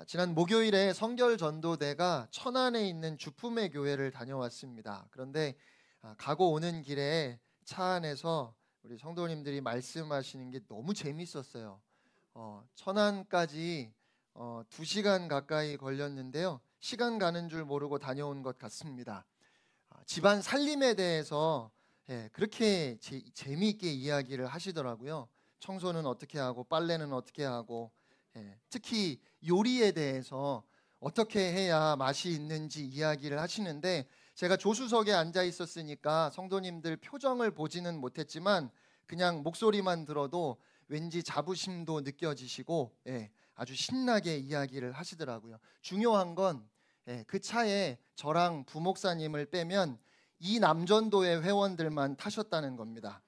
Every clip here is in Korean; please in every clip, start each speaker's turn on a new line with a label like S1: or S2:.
S1: 지난 목요일에 성결 전도대가 천안에 있는 주품의 교회를 다녀왔습니다. 그런데 가고 오는 길에 차 안에서 우리 성도님들이 말씀하시는 게 너무 재밌었어요. 천안까지 2시간 가까이 걸렸는데요. 시간 가는 줄 모르고 다녀온 것 같습니다. 집안 살림에 대해서 그렇게 재미있게 이야기를 하시더라고요. 청소는 어떻게 하고 빨래는 어떻게 하고 특히 요리에 대해서 어떻게 해야 맛이 있는지 이야기를 하시는데, 제가 조수석에 앉아 있었으니까 성도님들 표정을 보지는 못했지만 그냥 목소리만 들어도 왠지 자부심도 느껴지시고 아주 신나게 이야기를 하시더라고요. 중요한 건 그 차에 저랑 부목사님을 빼면 이 남전도의 회원들만 타셨다는 겁니다.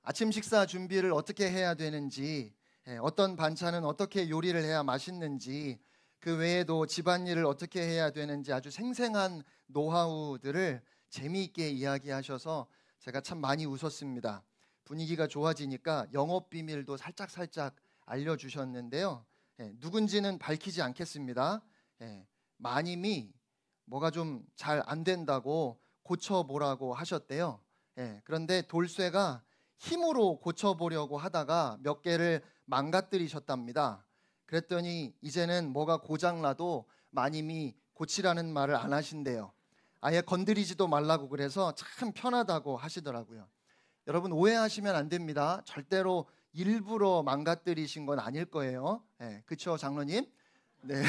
S1: 아침 식사 준비를 어떻게 해야 되는지, 어떤 반찬은 어떻게 요리를 해야 맛있는지, 그 외에도 집안일을 어떻게 해야 되는지 아주 생생한 노하우들을 재미있게 이야기하셔서 제가 참 많이 웃었습니다. 분위기가 좋아지니까 영업 비밀도 살짝 알려주셨는데요. 누군지는 밝히지 않겠습니다. 마님이 뭐가 좀 잘 안 된다고 고쳐보라고 하셨대요. 그런데 돌쇠가 힘으로 고쳐보려고 하다가 몇 개를 망가뜨리셨답니다. 그랬더니 이제는 뭐가 고장나도 마님이 고치라는 말을 안 하신대요. 아예 건드리지도 말라고 그래서 참 편하다고 하시더라고요. 여러분, 오해하시면 안 됩니다. 절대로 일부러 망가뜨리신 건 아닐 거예요. 그렇죠, 장로님? 네.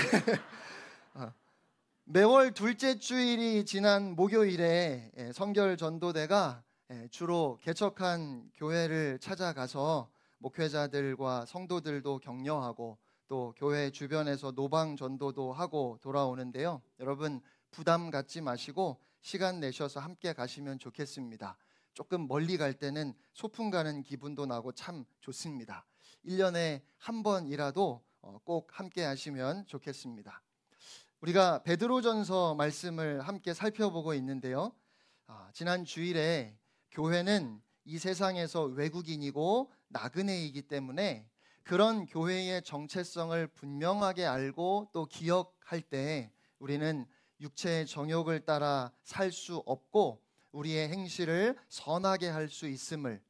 S1: 매월 둘째 주일이 지난 목요일에 성결 전도대가 주로 개척한 교회를 찾아가서 목회자들과 성도들도 격려하고 또 교회 주변에서 노방 전도도 하고 돌아오는데요. 여러분, 부담 갖지 마시고 시간 내셔서 함께 가시면 좋겠습니다. 조금 멀리 갈 때는 소풍 가는 기분도 나고 참 좋습니다. 1년에 한 번이라도 꼭 함께 하시면 좋겠습니다. 우리가 베드로전서 말씀을 함께 살펴보고 있는데요. 지난 주일에 교회는 이 세상에서 외국인이고 나그네이기 때문에 그런 교회의 정체성을 분명하게 알고 또 기억할 때 우리는 육체의 정욕을 따라 살 수 없고 우리의 행실을 선하게 할 수 있음을,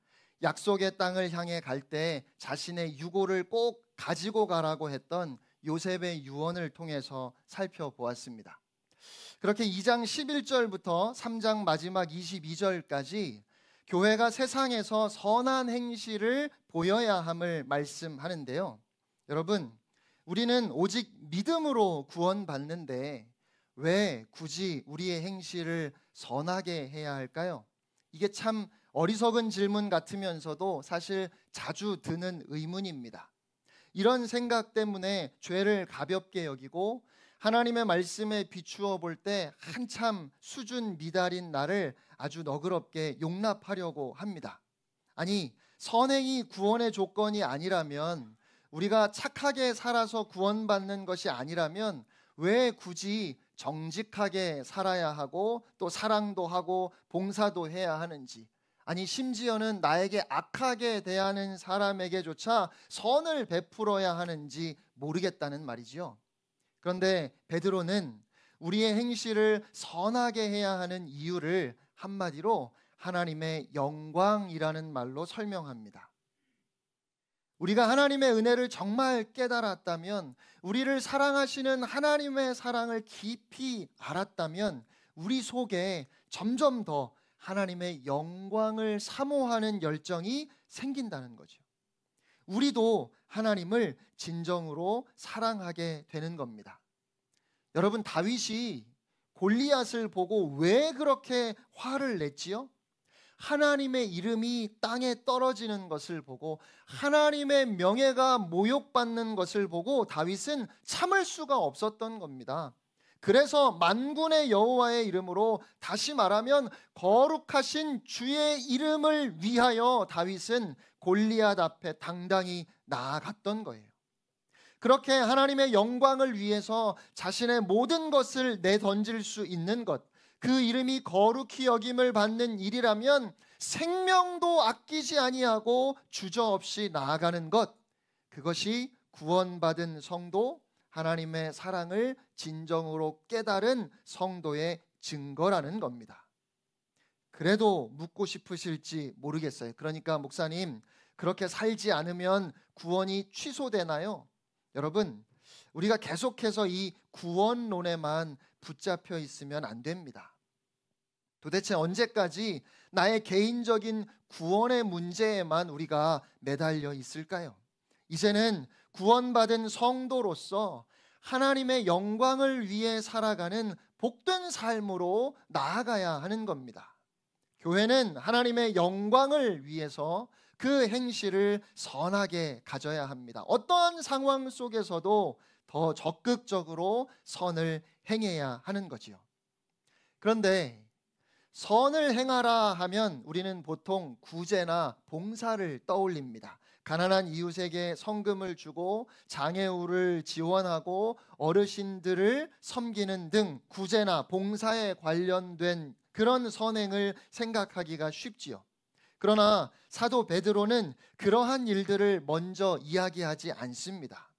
S1: 약속의 땅을 향해 갈 때 자신의 유고를 꼭 가지고 가라고 했던 요셉의 유언을 통해서 살펴보았습니다. 그렇게 2장 11절부터 3장 마지막 22절까지 교회가 세상에서 선한 행실을 보여야 함을 말씀하는데요. 여러분, 우리는 오직 믿음으로 구원받는데 왜 굳이 우리의 행실을 선하게 해야 할까요? 이게 참 어리석은 질문 같으면서도 사실 자주 드는 의문입니다. 이런 생각 때문에 죄를 가볍게 여기고 하나님의 말씀에 비추어 볼 때 한참 수준 미달인 나를 아주 너그럽게 용납하려고 합니다. 아니, 선행이 구원의 조건이 아니라면, 우리가 착하게 살아서 구원받는 것이 아니라면 왜 굳이 정직하게 살아야 하고 또 사랑도 하고 봉사도 해야 하는지, 아니 심지어는 나에게 악하게 대하는 사람에게조차 선을 베풀어야 하는지 모르겠다는 말이지요. 그런데 베드로는 우리의 행실을 선하게 해야 하는 이유를 한마디로 하나님의 영광이라는 말로 설명합니다. 우리가 하나님의 은혜를 정말 깨달았다면, 우리를 사랑하시는 하나님의 사랑을 깊이 알았다면 우리 속에 점점 더 하나님의 영광을 사모하는 열정이 생긴다는 거죠. 우리도 하나님을 진정으로 사랑하게 되는 겁니다. 여러분, 다윗이 골리앗을 보고 왜 그렇게 화를 냈지요? 하나님의 이름이 땅에 떨어지는 것을 보고 하나님의 명예가 모욕받는 것을 보고 다윗은 참을 수가 없었던 겁니다. 그래서 만군의 여호와의 이름으로, 다시 말하면 거룩하신 주의 이름을 위하여 다윗은 골리앗 앞에 당당히 나아갔던 거예요. 그렇게 하나님의 영광을 위해서 자신의 모든 것을 내던질 수 있는 것, 그 이름이 거룩히 여김을 받는 일이라면 생명도 아끼지 아니하고 주저없이 나아가는 것, 그것이 구원받은 성도, 하나님의 사랑을 진정으로 깨달은 성도의 증거라는 겁니다. 그래도 묻고 싶으실지 모르겠어요. 그러니까 목사님, 그렇게 살지 않으면 구원이 취소되나요? 여러분, 우리가 계속해서 이 구원론에만 붙잡혀 있으면 안 됩니다. 도대체 언제까지 나의 개인적인 구원의 문제에만 우리가 매달려 있을까요? 이제는 구원받은 성도로서 하나님의 영광을 위해 살아가는 복된 삶으로 나아가야 하는 겁니다. 교회는 하나님의 영광을 위해서 그 행실을 선하게 가져야 합니다. 어떠한 상황 속에서도 더 적극적으로 선을 행해야 하는 거지요. 그런데 선을 행하라 하면 우리는 보통 구제나 봉사를 떠올립니다. 가난한 이웃에게 성금을 주고 장애우를 지원하고 어르신들을 섬기는 등 구제나 봉사에 관련된 그런 선행을 생각하기가 쉽지요. 그러나 사도 베드로는 그러한 일들을 먼저 이야기하지 않습니다.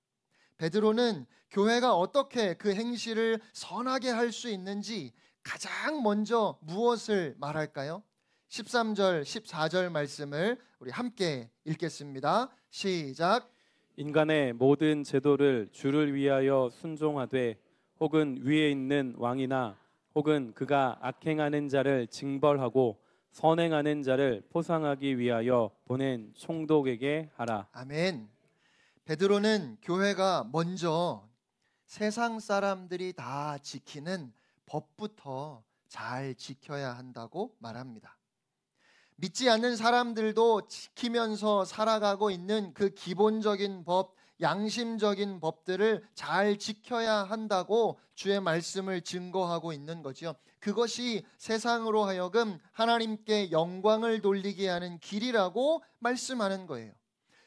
S1: 베드로는 교회가 어떻게 그 행실을 선하게 할 수 있는지 가장 먼저 무엇을 말할까요? 13절, 14절 말씀을 우리 함께 읽겠습니다. 시작.
S2: 인간의 모든 제도를 주를 위하여 순종하되 혹은 위에 있는 왕이나 혹은 그가 악행하는 자를 징벌하고 선행하는 자를 포상하기 위하여 보낸 총독에게 하라.
S1: 아멘. 베드로는 교회가 먼저 세상 사람들이 다 지키는 법부터 잘 지켜야 한다고 말합니다. 믿지 않는 사람들도 지키면서 살아가고 있는 그 기본적인 법, 양심적인 법들을 잘 지켜야 한다고 주의 말씀을 증거하고 있는 거죠. 그것이 세상으로 하여금 하나님께 영광을 돌리게 하는 길이라고 말씀하는 거예요.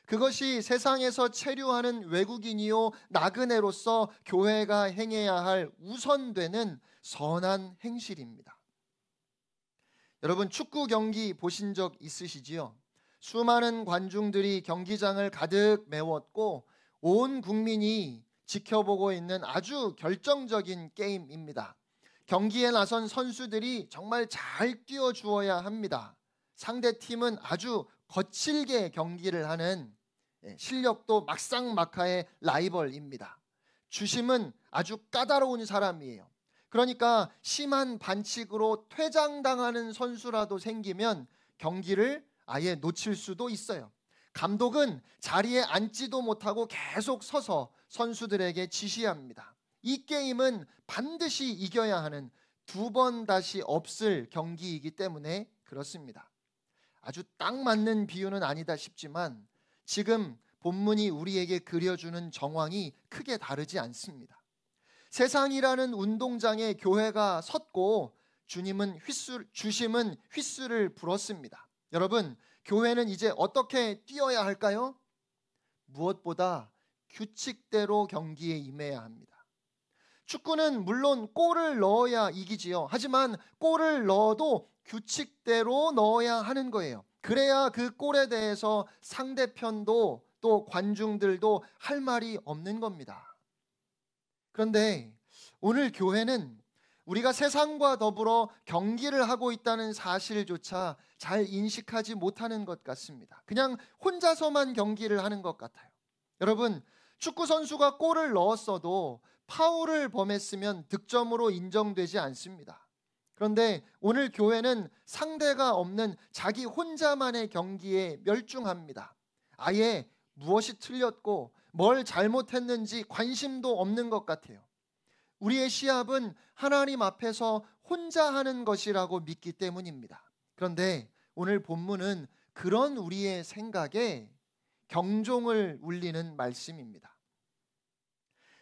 S1: 그것이 세상에서 체류하는 외국인이요 나그네로서 교회가 행해야 할 우선되는 선한 행실입니다. 여러분, 축구 경기 보신 적 있으시지요? 수많은 관중들이 경기장을 가득 메웠고 온 국민이 지켜보고 있는 아주 결정적인 게임입니다. 경기에 나선 선수들이 정말 잘 뛰어주어야 합니다. 상대팀은 아주 거칠게 경기를 하는 실력도 막상막하의 라이벌입니다. 주심은 아주 까다로운 사람이에요. 그러니까 심한 반칙으로 퇴장당하는 선수라도 생기면 경기를 아예 놓칠 수도 있어요. 감독은 자리에 앉지도 못하고 계속 서서 선수들에게 지시합니다. 이 게임은 반드시 이겨야 하는 두 번 다시 없을 경기이기 때문에 그렇습니다. 아주 딱 맞는 비유는 아니다 싶지만 지금 본문이 우리에게 그려주는 정황이 크게 다르지 않습니다. 세상이라는 운동장에 교회가 섰고 주심은 휘슬을 불었습니다. 여러분, 교회는 이제 어떻게 뛰어야 할까요? 무엇보다 규칙대로 경기에 임해야 합니다. 축구는 물론 골을 넣어야 이기지요. 하지만 골을 넣어도 규칙대로 넣어야 하는 거예요. 그래야 그 골에 대해서 상대편도 또 관중들도 할 말이 없는 겁니다. 그런데 오늘 교회는 우리가 세상과 더불어 경기를 하고 있다는 사실조차 잘 인식하지 못하는 것 같습니다. 그냥 혼자서만 경기를 하는 것 같아요. 여러분, 축구 선수가 골을 넣었어도 파울을 범했으면 득점으로 인정되지 않습니다. 그런데 오늘 교회는 상대가 없는 자기 혼자만의 경기에 멸중합니다. 아예 무엇이 틀렸고 뭘 잘못했는지 관심도 없는 것 같아요. 우리의 시합은 하나님 앞에서 혼자 하는 것이라고 믿기 때문입니다. 그런데 오늘 본문은 그런 우리의 생각에 경종을 울리는 말씀입니다.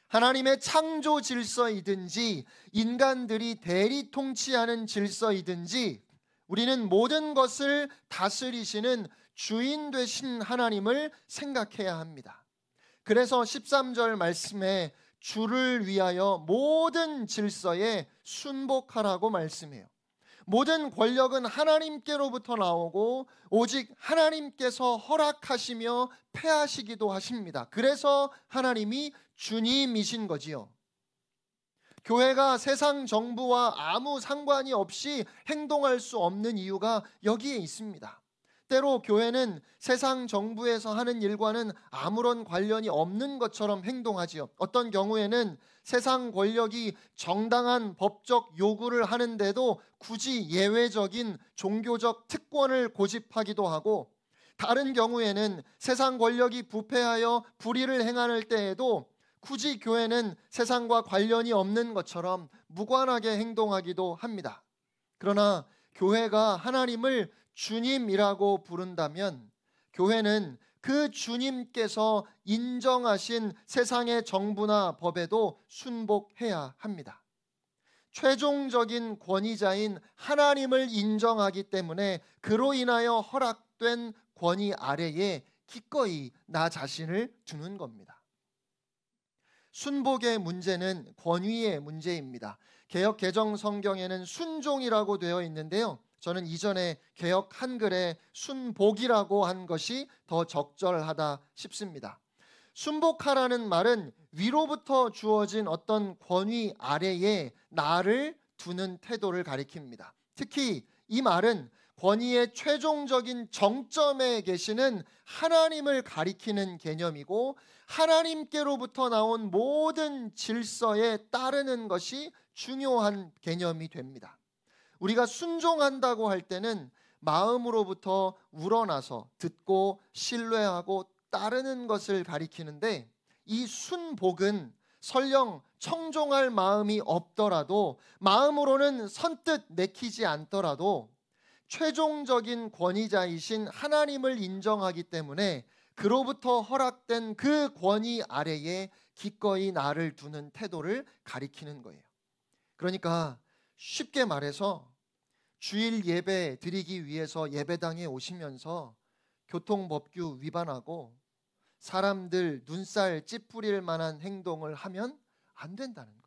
S1: 하나님의 창조 질서이든지 인간들이 대리 통치하는 질서이든지 우리는 모든 것을 다스리시는 주인 되신 하나님을 생각해야 합니다. 그래서 13절 말씀에 주를 위하여 모든 질서에 순복하라고 말씀해요. 모든 권력은 하나님께로부터 나오고 오직 하나님께서 허락하시며 폐하시기도 하십니다. 그래서 하나님이 주님이신 거지요. 교회가 세상 정부와 아무 상관이 없이 행동할 수 없는 이유가 여기에 있습니다. 때로 교회는 세상 정부에서 하는 일과는 아무런 관련이 없는 것처럼 행동하지요. 어떤 경우에는 세상 권력이 정당한 법적 요구를 하는데도 굳이 예외적인 종교적 특권을 고집하기도 하고, 다른 경우에는 세상 권력이 부패하여 불의를 행할 때에도 굳이 교회는 세상과 관련이 없는 것처럼 무관하게 행동하기도 합니다. 그러나 교회가 하나님을 주님이라고 부른다면 교회는 그 주님께서 인정하신 세상의 정부나 법에도 순복해야 합니다. 최종적인 권위자인 하나님을 인정하기 때문에 그로 인하여 허락된 권위 아래에 기꺼이 나 자신을 두는 겁니다. 순복의 문제는 권위의 문제입니다. 개역 개정 성경에는 순종이라고 되어 있는데요, 저는 이전에 개역 한글에 순복이라고 한 것이 더 적절하다 싶습니다. 순복하라는 말은 위로부터 주어진 어떤 권위 아래에 나를 두는 태도를 가리킵니다. 특히 이 말은 권위의 최종적인 정점에 계시는 하나님을 가리키는 개념이고, 하나님께로부터 나온 모든 질서에 따르는 것이 중요한 개념이 됩니다. 우리가 순종한다고 할 때는 마음으로부터 우러나서 듣고 신뢰하고 따르는 것을 가리키는데, 이 순복은 설령 청종할 마음이 없더라도, 마음으로는 선뜻 내키지 않더라도 최종적인 권위자이신 하나님을 인정하기 때문에 그로부터 허락된 그 권위 아래에 기꺼이 나를 두는 태도를 가리키는 거예요. 그러니까 쉽게 말해서 주일 예배 드리기 위해서 예배당에 오시면서 교통법규 위반하고 사람들 눈살 찌푸릴 만한 행동을 하면 안 된다는 거예요.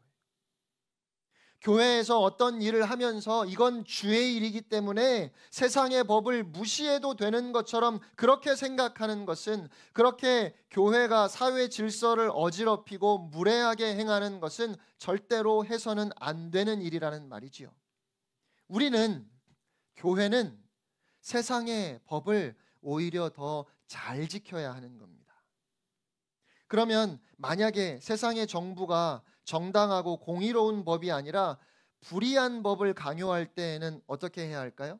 S1: 교회에서 어떤 일을 하면서 이건 주의 일이기 때문에 세상의 법을 무시해도 되는 것처럼 그렇게 생각하는 것은, 그렇게 교회가 사회 질서를 어지럽히고 무례하게 행하는 것은 절대로 해서는 안 되는 일이라는 말이지요. 교회는 세상의 법을 오히려 더 잘 지켜야 하는 겁니다. 그러면 만약에 세상의 정부가 정당하고 공의로운 법이 아니라 불의한 법을 강요할 때에는 어떻게 해야 할까요?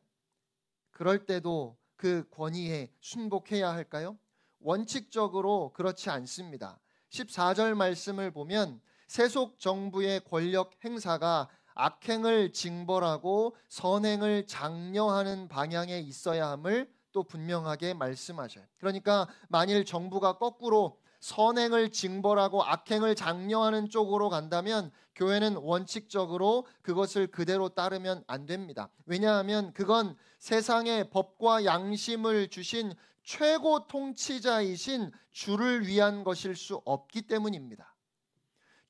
S1: 그럴 때도 그 권위에 순복해야 할까요? 원칙적으로 그렇지 않습니다. 14절 말씀을 보면 세속 정부의 권력 행사가 악행을 징벌하고 선행을 장려하는 방향에 있어야 함을 또 분명하게 말씀하셔요. 그러니까 만일 정부가 거꾸로 선행을 징벌하고 악행을 장려하는 쪽으로 간다면 교회는 원칙적으로 그것을 그대로 따르면 안 됩니다. 왜냐하면 그건 세상의 법과 양심을 주신 최고 통치자이신 주를 위한 것일 수 없기 때문입니다.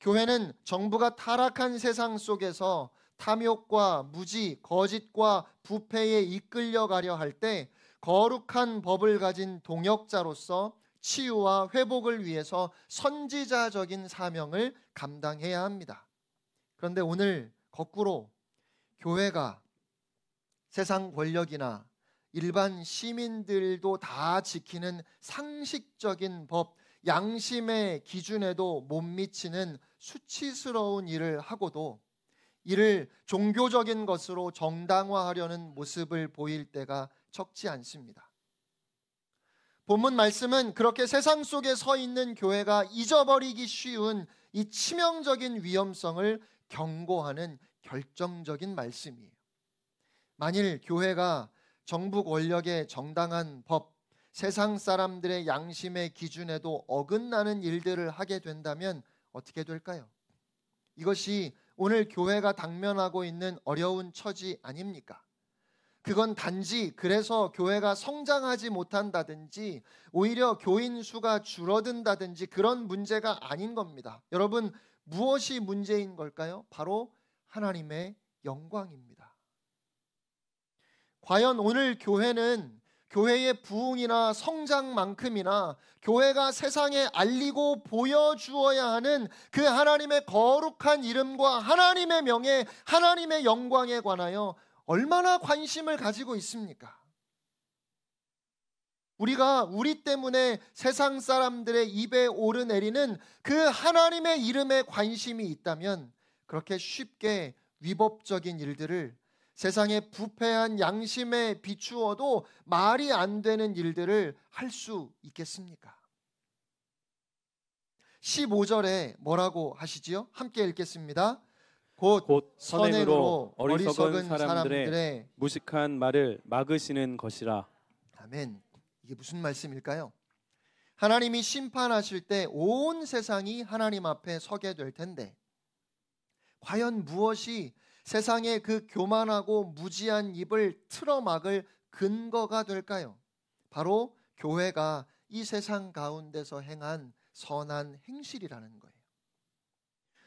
S1: 교회는 정부가 타락한 세상 속에서 탐욕과 무지, 거짓과 부패에 이끌려가려 할 때 거룩한 법을 가진 동역자로서 치유와 회복을 위해서 선지자적인 사명을 감당해야 합니다. 그런데 오늘 거꾸로 교회가 세상 권력이나 일반 시민들도 다 지키는 상식적인 법, 양심의 기준에도 못 미치는 수치스러운 일을 하고도 이를 종교적인 것으로 정당화하려는 모습을 보일 때가 적지 않습니다. 본문 말씀은 그렇게 세상 속에 서 있는 교회가 잊어버리기 쉬운 이 치명적인 위험성을 경고하는 결정적인 말씀이에요. 만일 교회가 정부 권력의 정당한 법, 세상 사람들의 양심의 기준에도 어긋나는 일들을 하게 된다면 어떻게 될까요? 이것이 오늘 교회가 당면하고 있는 어려운 처지 아닙니까? 그건 단지 그래서 교회가 성장하지 못한다든지 오히려 교인 수가 줄어든다든지 그런 문제가 아닌 겁니다. 여러분, 무엇이 문제인 걸까요? 바로 하나님의 영광입니다. 과연 오늘 교회는 교회의 부흥이나 성장만큼이나 교회가 세상에 알리고 보여주어야 하는 그 하나님의 거룩한 이름과 하나님의 명예, 하나님의 영광에 관하여 얼마나 관심을 가지고 있습니까? 우리가 우리 때문에 세상 사람들의 입에 오르내리는 그 하나님의 이름에 관심이 있다면 그렇게 쉽게 위법적인 일들을, 세상의 부패한 양심에 비추어도 말이 안 되는 일들을 할 수 있겠습니까? 15절에 뭐라고 하시지요? 함께 읽겠습니다. 곧 선행으로 어리석은 사람들의
S2: 무식한 말을 막으시는 것이라.
S1: 아멘. 이게 무슨 말씀일까요? 하나님이 심판하실 때 온 세상이 하나님 앞에 서게 될 텐데 과연 무엇이 세상의 그 교만하고 무지한 입을 틀어막을 근거가 될까요? 바로 교회가 이 세상 가운데서 행한 선한 행실이라는 거예요.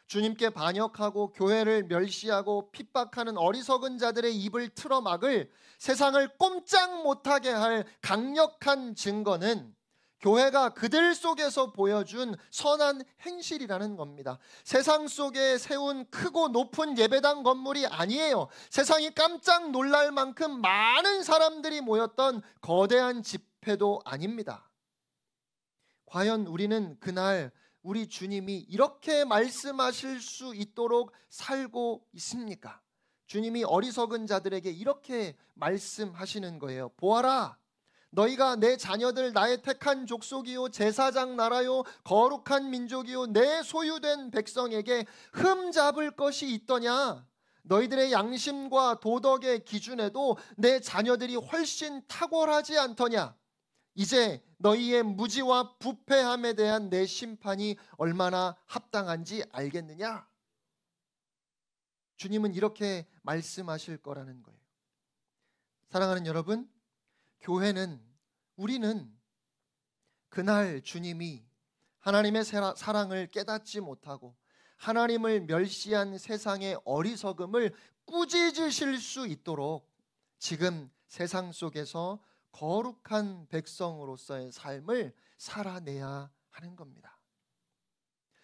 S1: 주님께 반역하고 교회를 멸시하고 핍박하는 어리석은 자들의 입을 틀어막을, 세상을 꼼짝 못하게 할 강력한 증거는 교회가 그들 속에서 보여준 선한 행실이라는 겁니다. 세상 속에 세운 크고 높은 예배당 건물이 아니에요. 세상이 깜짝 놀랄 만큼 많은 사람들이 모였던 거대한 집회도 아닙니다. 과연 우리는 그날 우리 주님이 이렇게 말씀하실 수 있도록 살고 있습니까? 주님이 어리석은 자들에게 이렇게 말씀하시는 거예요. 보아라, 너희가 내 자녀들 나의 택한 족속이요 제사장 나라요 거룩한 민족이요 내 소유된 백성에게 흠잡을 것이 있더냐? 너희들의 양심과 도덕의 기준에도 내 자녀들이 훨씬 탁월하지 않더냐? 이제 너희의 무지와 부패함에 대한 내 심판이 얼마나 합당한지 알겠느냐? 주님은 이렇게 말씀하실 거라는 거예요. 사랑하는 여러분, 교회는, 우리는 그날 주님이 하나님의 사랑을 깨닫지 못하고 하나님을 멸시한 세상의 어리석음을 꾸짖으실 수 있도록 지금 세상 속에서 거룩한 백성으로서의 삶을 살아내야 하는 겁니다.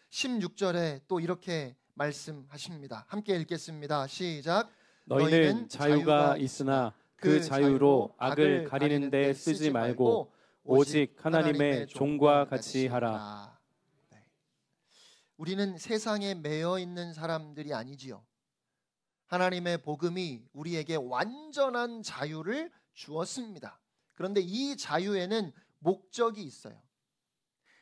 S1: 16절에 또 이렇게 말씀하십니다. 함께 읽겠습니다. 시작.
S2: 너희는 자유가 있으나 그 자유로 악을 가리는 데 쓰지 말고 오직 하나님의 종과 같이 하라.
S1: 네. 우리는 세상에 매여 있는 사람들이 아니지요. 하나님의 복음이 우리에게 완전한 자유를 주었습니다. 그런데 이 자유에는 목적이 있어요.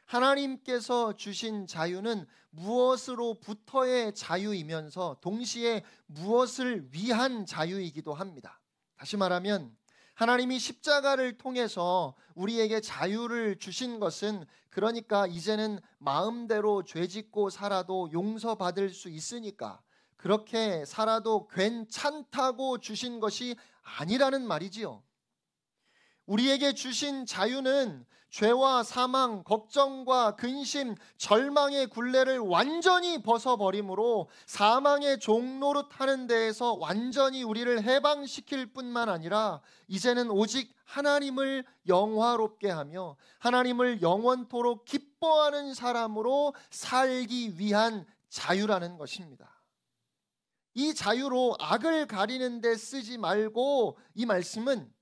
S1: 하나님께서 주신 자유는 무엇으로부터의 자유이면서 동시에 무엇을 위한 자유이기도 합니다. 다시 말하면 하나님이 십자가를 통해서 우리에게 자유를 주신 것은, 그러니까 이제는 마음대로 죄짓고 살아도 용서받을 수 있으니까 그렇게 살아도 괜찮다고 주신 것이 아니라는 말이지요. 우리에게 주신 자유는 죄와 사망, 걱정과 근심, 절망의 굴레를 완전히 벗어버림으로 사망의 종노릇 하는 데에서 완전히 우리를 해방시킬 뿐만 아니라 이제는 오직 하나님을 영화롭게 하며 하나님을 영원토록 기뻐하는 사람으로 살기 위한 자유라는 것입니다. 이 자유로 악을 가리는 데 쓰지 말고, 이 말씀은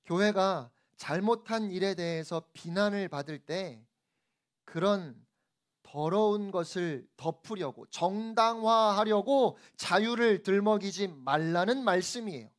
S1: 교회가 잘못한 일에 대해서 비난을 받을 때 그런 더러운 것을 덮으려고, 정당화하려고 자유를 들먹이지 말라는 말씀이에요.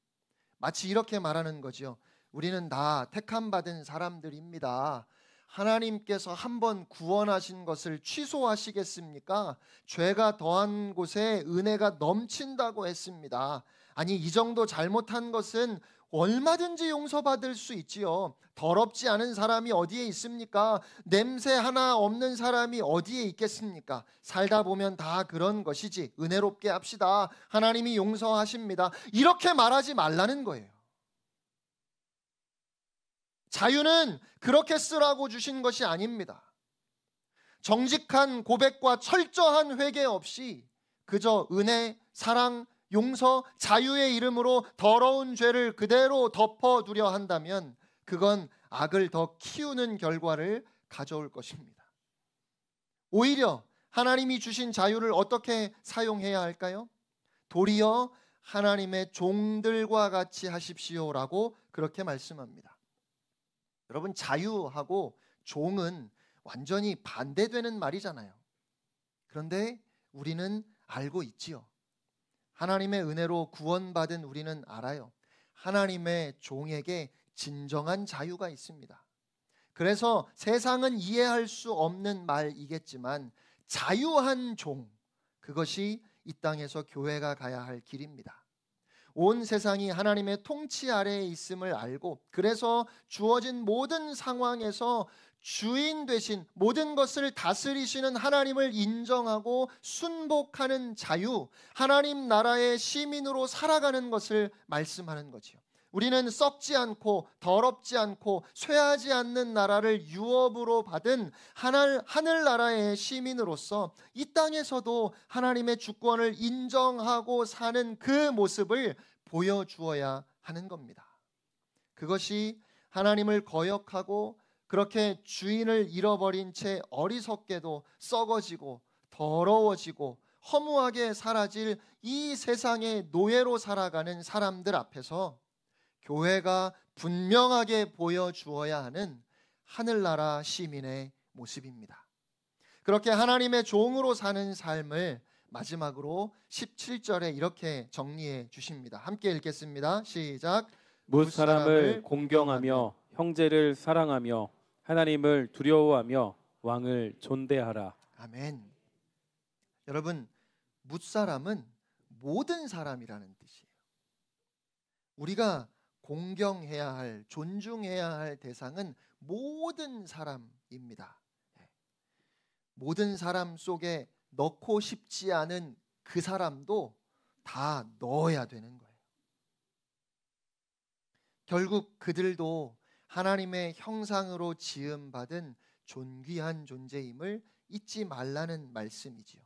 S1: 마치 이렇게 말하는 거죠. 우리는 다 택함받은 사람들입니다. 하나님께서 한번 구원하신 것을 취소하시겠습니까? 죄가 더한 곳에 은혜가 넘친다고 했습니다. 아니, 이 정도 잘못한 것은 얼마든지 용서받을 수 있지요. 더럽지 않은 사람이 어디에 있습니까? 냄새 하나 없는 사람이 어디에 있겠습니까? 살다 보면 다 그런 것이지. 은혜롭게 합시다. 하나님이 용서하십니다. 이렇게 말하지 말라는 거예요. 자유는 그렇게 쓰라고 주신 것이 아닙니다. 정직한 고백과 철저한 회개 없이 그저 은혜, 사랑, 용서, 자유의 이름으로 더러운 죄를 그대로 덮어두려 한다면 그건 악을 더 키우는 결과를 가져올 것입니다. 오히려 하나님이 주신 자유를 어떻게 사용해야 할까요? 도리어 하나님의 종들과 같이 하십시오라고 그렇게 말씀합니다. 여러분, 자유하고 종은 완전히 반대되는 말이잖아요. 그런데 우리는 알고 있지요. 하나님의 은혜로 구원받은 우리는 알아요. 하나님의 종에게 진정한 자유가 있습니다. 그래서 세상은 이해할 수 없는 말이겠지만 자유한 종, 그것이 이 땅에서 교회가 가야 할 길입니다. 온 세상이 하나님의 통치 아래에 있음을 알고, 그래서 주어진 모든 상황에서 주인 되신, 모든 것을 다스리시는 하나님을 인정하고 순복하는 자유, 하나님 나라의 시민으로 살아가는 것을 말씀하는 거지요. 우리는 썩지 않고 더럽지 않고 쇠하지 않는 나라를 유업으로 받은 하늘나라의 시민으로서 이 땅에서도 하나님의 주권을 인정하고 사는 그 모습을 보여주어야 하는 겁니다. 그것이 하나님을 거역하고 그렇게 주인을 잃어버린 채 어리석게도 썩어지고 더러워지고 허무하게 사라질 이 세상의 노예로 살아가는 사람들 앞에서 교회가 분명하게 보여주어야 하는 하늘나라 시민의 모습입니다. 그렇게 하나님의 종으로 사는 삶을 마지막으로 17절에 이렇게 정리해 주십니다. 함께 읽겠습니다. 시작.
S2: 뭇 사람을 공경하며 형제를 사랑하며 하나님을 두려워하며 왕을 존대하라.
S1: 아멘. 여러분, 뭇 사람은 모든 사람이라는 뜻이에요. 우리가 공경해야 할, 존중해야 할 대상은 모든 사람입니다. 모든 사람 속에 넣고 싶지 않은 그 사람도 다 넣어야 되는 거예요. 결국 그들도 하나님의 형상으로 지음받은 존귀한 존재임을 잊지 말라는 말씀이지요.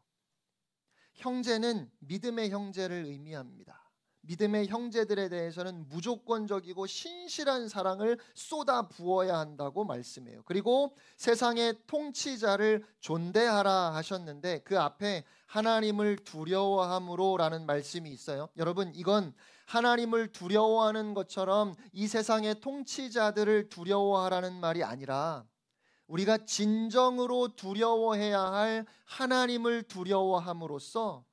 S1: 형제는 믿음의 형제를 의미합니다. 믿음의 형제들에 대해서는 무조건적이고 신실한 사랑을 쏟아 부어야 한다고 말씀해요. 그리고 세상의 통치자를 존대하라 하셨는데 그 앞에 하나님을 두려워함으로라는 말씀이 있어요. 여러분, 이건 하나님을 두려워하는 것처럼 이 세상의 통치자들을 두려워하라는 말이 아니라 우리가 진정으로 두려워해야 할 하나님을 두려워함으로써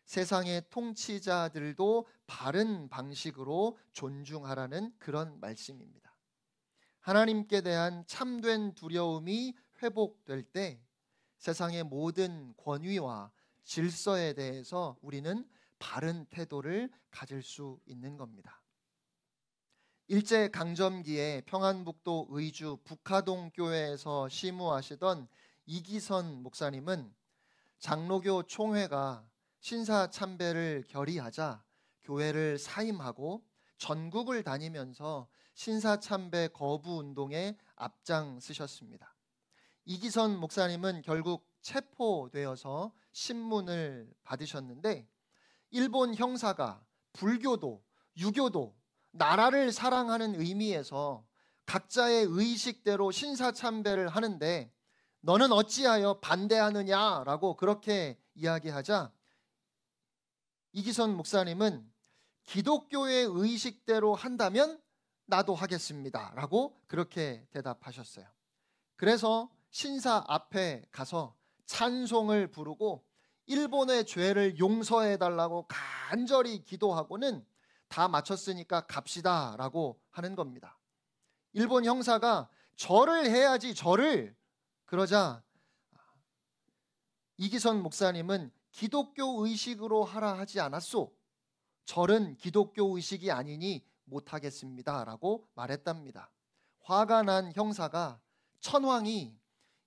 S1: 세상의 통치자들도 바른 방식으로 존중하라는 그런 말씀입니다. 하나님께 대한 참된 두려움이 회복될 때 세상의 모든 권위와 질서에 대해서 우리는 바른 태도를 가질 수 있는 겁니다. 일제 강점기에 평안북도 의주 북하동 교회에서 시무하시던 이기선 목사님은 장로교 총회가 신사참배를 결의하자 교회를 사임하고 전국을 다니면서 신사참배 거부 운동에 앞장서셨습니다. 이기선 목사님은 결국 체포되어서 신문을 받으셨는데 일본 형사가 불교도 유교도 나라를 사랑하는 의미에서 각자의 의식대로 신사참배를 하는데 너는 어찌하여 반대하느냐라고 그렇게 이야기하자 이기선 목사님은 기독교의 의식대로 한다면 나도 하겠습니다 라고 그렇게 대답하셨어요. 그래서 신사 앞에 가서 찬송을 부르고 일본의 죄를 용서해 달라고 간절히 기도하고는 다 마쳤으니까 갑시다 라고 하는 겁니다. 일본 형사가 절을 해야지 절을, 그러자 이기선 목사님은 기독교 의식으로 하라 하지 않았소. 절은 기독교 의식이 아니니 못하겠습니다 라고 말했답니다. 화가 난 형사가 천황이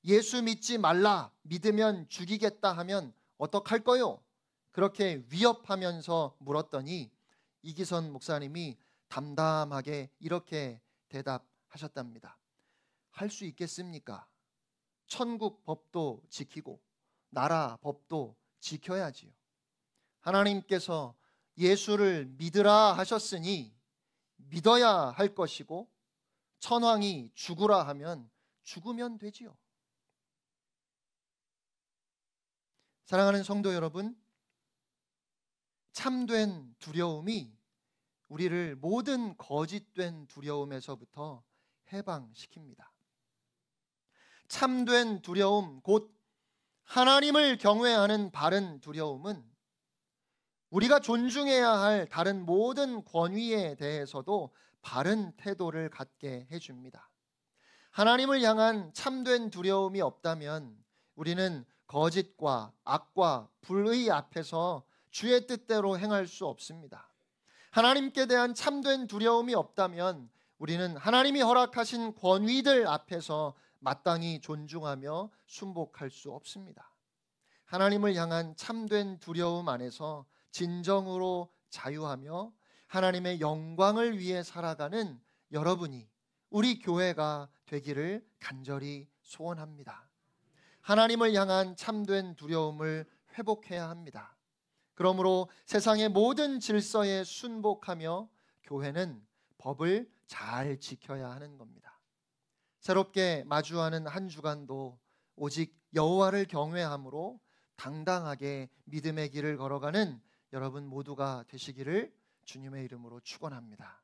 S1: 예수 믿지 말라, 믿으면 죽이겠다 하면 어떡할 거요? 그렇게 위협하면서 물었더니 이기선 목사님이 담담하게 이렇게 대답하셨답니다. 할 수 있겠습니까? 천국 법도 지키고 나라 법도 지켜야지요. 하나님께서 예수를 믿으라 하셨으니 믿어야 할 것이고 천황이 죽으라 하면 죽으면 되지요. 사랑하는 성도 여러분, 참된 두려움이 우리를 모든 거짓된 두려움에서부터 해방시킵니다. 참된 두려움, 곧 하나님을 경외하는 바른 두려움은 우리가 존중해야 할 다른 모든 권위에 대해서도 바른 태도를 갖게 해줍니다. 하나님을 향한 참된 두려움이 없다면 우리는 거짓과 악과 불의 앞에서 주의 뜻대로 행할 수 없습니다. 하나님께 대한 참된 두려움이 없다면 우리는 하나님이 허락하신 권위들 앞에서 마땅히 존중하며 순복할 수 없습니다. 하나님을 향한 참된 두려움 안에서 진정으로 자유하며 하나님의 영광을 위해 살아가는 여러분이 우리 교회가 되기를 간절히 소원합니다. 하나님을 향한 참된 두려움을 회복해야 합니다. 그러므로 세상의 모든 질서에 순복하며 교회는 법을 잘 지켜야 하는 겁니다. 새롭게 마주하는 한 주간도 오직 여호와를 경외함으로 당당하게 믿음의 길을 걸어가는 여러분 모두가 되시기를 주님의 이름으로 축원합니다.